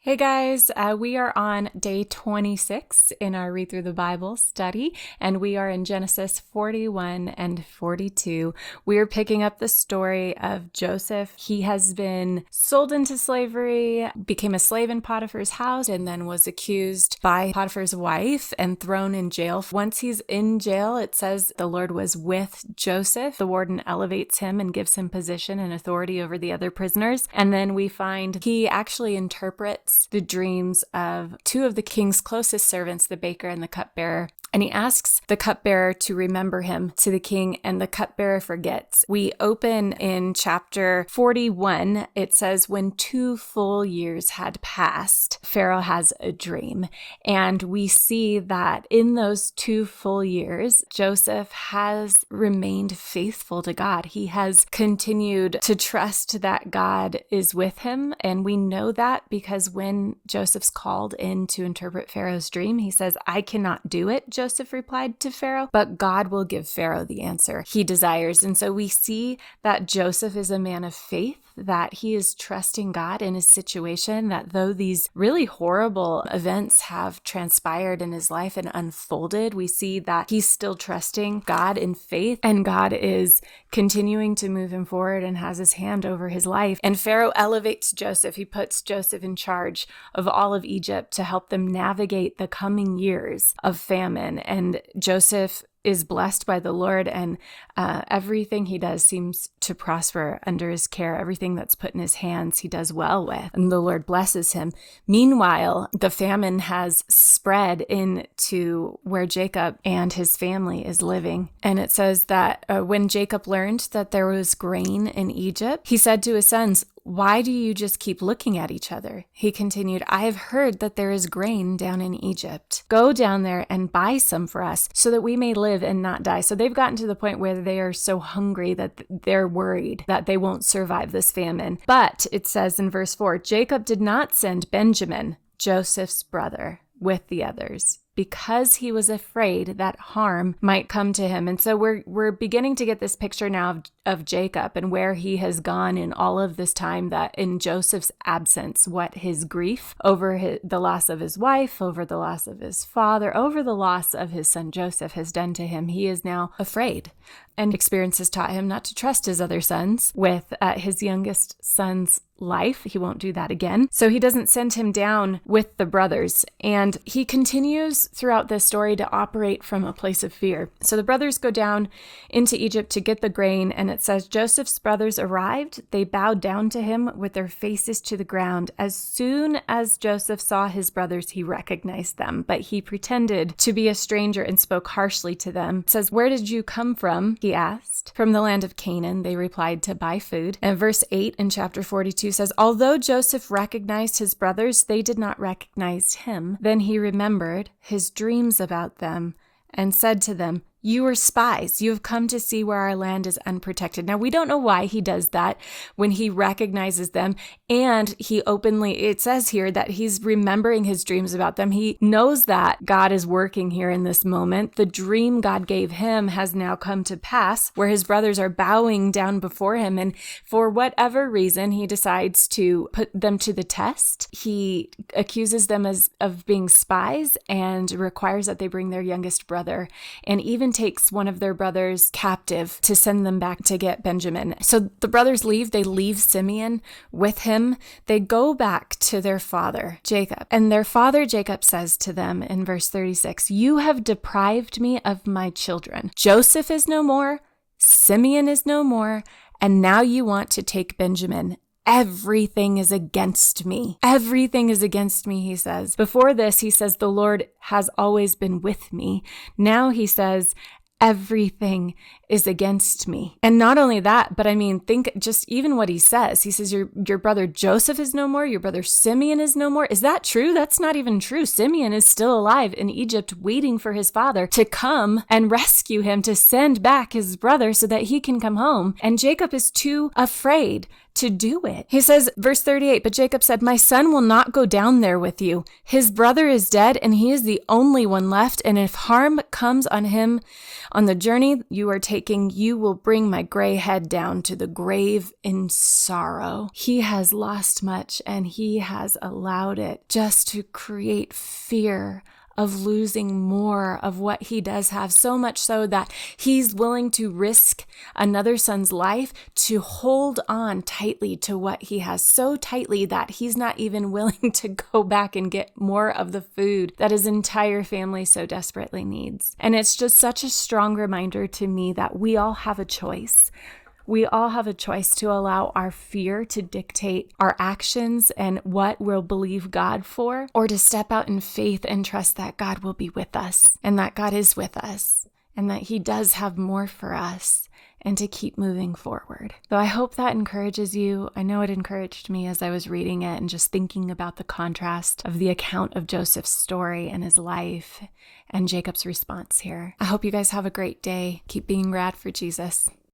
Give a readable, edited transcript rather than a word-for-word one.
Hey guys, we are on day 26 in our Read Through the Bible study, and we are in Genesis 41 and 42. We are picking up the story of Joseph. He has been sold into slavery, became a slave in Potiphar's house, and then was accused by Potiphar's wife and thrown in jail. Once he's in jail, it says the Lord was with Joseph. The warden elevates him and gives him position and authority over the other prisoners. And then we find he actually interprets the dreams of two of the king's closest servants, the baker and the cupbearer. And he asks the cupbearer to remember him to the king, and the cupbearer forgets. We open in chapter 41. It says, when 2 full years had passed, Pharaoh has a dream. And we see that in those 2 full years, Joseph has remained faithful to God. He has continued to trust that God is with him. And we know that because when Joseph's called in to interpret Pharaoh's dream, he says, I cannot do it, Joseph replied to Pharaoh, but God will give Pharaoh the answer he desires. And so we see that Joseph is a man of faith, that he is trusting God in his situation, that though these really horrible events have transpired in his life and unfolded, we see that he's still trusting God in faith, and God is continuing to move him forward and has his hand over his life. And Pharaoh elevates Joseph. He puts Joseph in charge of all of Egypt to help them navigate the coming years of famine. And Joseph is blessed by the Lord, and everything he does seems to prosper under his care. Everything that's put in his hands, he does well with, and the Lord blesses him. Meanwhile, the famine has spread into where Jacob and his family is living. And it says that when Jacob learned that there was grain in Egypt, he said to his sons, why do you just keep looking at each other? He continued, I have heard that there is grain down in Egypt. Go down there and buy some for us so that we may live and not die. So they've gotten to the point where they are so hungry that they're worried that they won't survive this famine. But it says in verse 4, Jacob did not send Benjamin, Joseph's brother, with the others, because he was afraid that harm might come to him. And so we're beginning to get this picture now of Jacob and where he has gone in all of this time, that in Joseph's absence, what his grief over the loss of his wife, over the loss of his father, over the loss of his son Joseph has done to him. He is now afraid, and experience has taught him not to trust his other sons with his youngest son's life. He won't do that again. So he doesn't send him down with the brothers. And he continues throughout this story to operate from a place of fear. So the brothers go down into Egypt to get the grain. And it says, Joseph's brothers arrived. They bowed down to him with their faces to the ground. As soon as Joseph saw his brothers, he recognized them, but he pretended to be a stranger and spoke harshly to them. It says, where did you come from? He asked. From the land of Canaan, they replied, to buy food. And verse 8 in chapter 42 says, although Joseph recognized his brothers, they did not recognize him. Then he remembered his dreams about them and said to them, you are spies. You have come to see where our land is unprotected. Now, we don't know why he does that when he recognizes them. And he openly, it says here that he's remembering his dreams about them. He knows that God is working here in this moment. The dream God gave him has now come to pass, where his brothers are bowing down before him. And for whatever reason, he decides to put them to the test. He accuses them of being spies and requires that they bring their youngest brother, and even takes one of their brothers captive to send them back to get Benjamin. So the brothers leave. They leave Simeon with him. They go back to their father, Jacob. And their father, Jacob, says to them in verse 36, you have deprived me of my children. Joseph is no more. Simeon is no more. And now you want to take Benjamin. Everything is against me. Everything is against me, he says. Before this, he says, the Lord has always been with me. Now he says, everything is against me. And not only that, but I mean, think just even what he says. He says, your brother Joseph is no more. Your brother Simeon is no more. Is that true? That's not even true. Simeon is still alive in Egypt, waiting for his father to come and rescue him, to send back his brother so that he can come home. And Jacob is too afraid to do it. He says, verse 38, but Jacob said, my son will not go down there with you. His brother is dead, and he is the only one left. And if harm comes on him on the journey you are taking, you will bring my gray head down to the grave in sorrow. He has lost much, and he has allowed it just to create fear of losing more of what he does have, so much so that he's willing to risk another son's life to hold on tightly to what he has, so tightly that he's not even willing to go back and get more of the food that his entire family so desperately needs. And it's just such a strong reminder to me that we all have a choice. We all have a choice to allow our fear to dictate our actions and what we'll believe God for, or to step out in faith and trust that God will be with us, and that God is with us, and that he does have more for us, and to keep moving forward. So I hope that encourages you. I know it encouraged me as I was reading it and just thinking about the contrast of the account of Joseph's story and his life and Jacob's response here. I hope you guys have a great day. Keep being rad for Jesus.